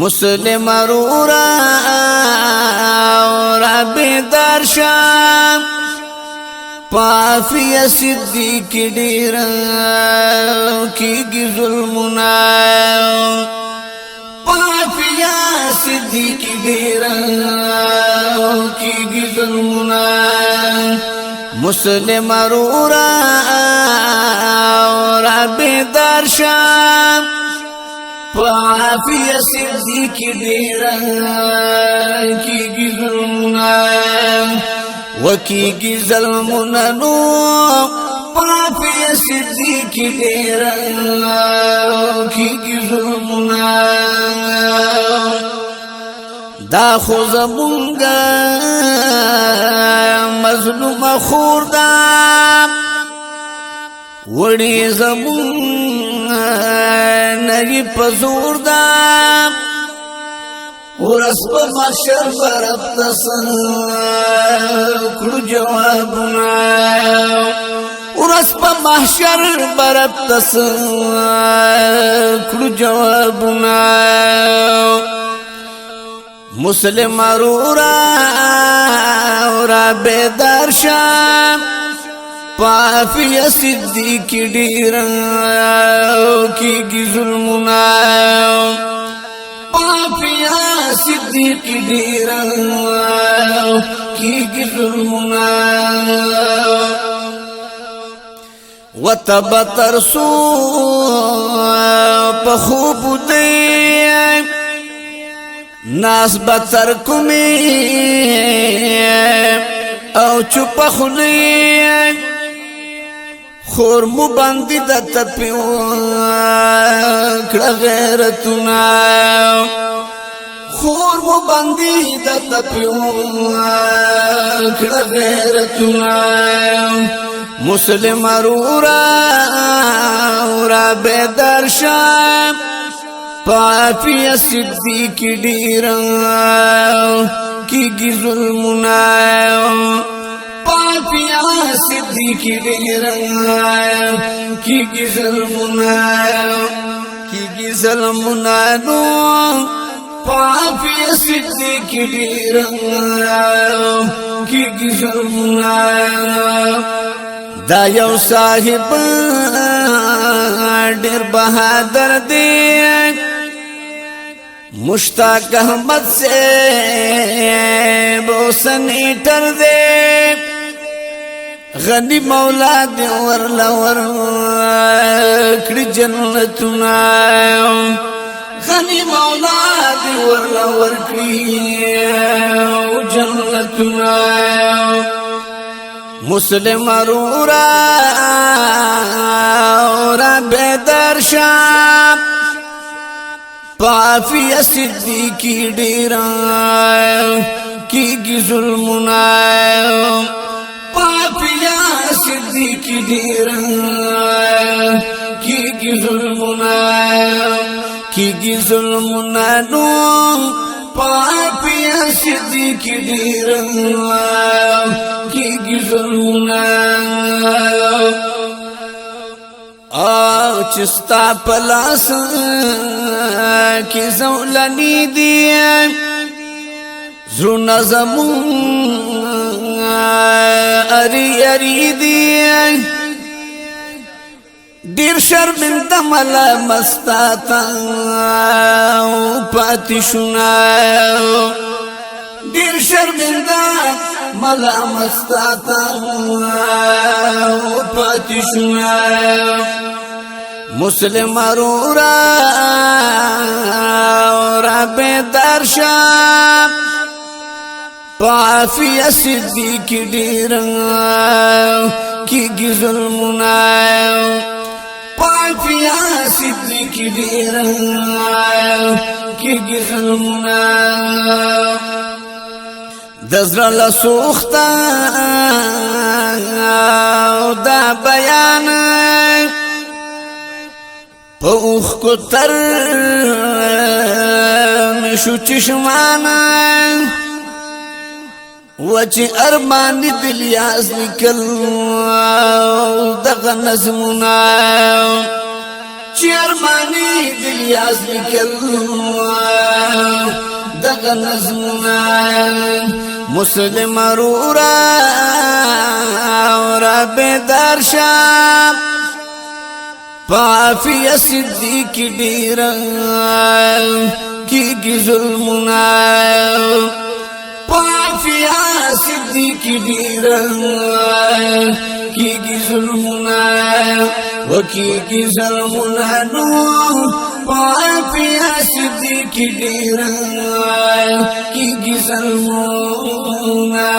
مسلم رورا رب درشام پافی صدیق ډیرا کیږي ظلمنا پافی صدیق ډیرا کیږي ظلمنا مسلم رورا رب درشام پافی صدیق ډیرا کیږي ظلمنا وکیږي ظلمنا نو پافی صدیق ډیرا کیږي ظلمنا دا خو زمونږه مظلوم خور دا وړي زمون نری پزور دا ورس په محشر برب تسن کړو جوابنا ورس په محشر برب تسن کړو جوابنا مسلم رورا اورا بیدار شام پافی صدیق ډیرا کیږي ظلمنا پافی صدیق ډیرا کیږي ظلمنا وتبتر سو په خوب دی ناس بتر کومي او چوپ خلی خور مو باندې د تپیو کړه غیرتنا خور مو باندې د تپیو کړه غیرتنا مسلم رورا اورا بیدار شام پافی صدیق ډیرا کیږي ظلمنا پافی صدیق ډیرا کیږي ظلمنا نو پافی صدیق ډیرا کیږي ظلمنا دا یو صاحب ډیر بہادر دی مشتاق احمد سے بوسنیٹر دے غنی مولا دی ورلور کڑی جنتنا غنی مولا دی ورلور کڑی جنتنا مسلم رورا اورا بیدار شام پافی صدیق ډیرا کیږي ظلمنا پافی صدیق ډیرا کیږي ظلمنا نو پافی صدیق ډیرا کیږي ظلمنا او چستا پلاس کی زولنی دی زرنا زمون اری اری دی دیر شرمنده ملا مستاتا پاتی شنا دیر شرمنده ملا مستاتا پاتی شنا مسلم رورا رب درشام پافی صدیق ډیرا کیږي ظلمنا پافی صدیق ډیرا کیږي ظلمنا دزر لسوختا دا بیان پوخ کو تر مشو چشمانا وچی ارمانی دلیاز نکل دغا نظمنا چی ارمانی دلیاز نکل نظمنا مسلم رورا اور بیدار شام پافیا صدیق ډیر کیږي ظلمنا پافیا صدیق ډیر کیږي ظلمنا وکیږي ظلمنا نو پافیا صدیق ډیر کیږي ظلمنا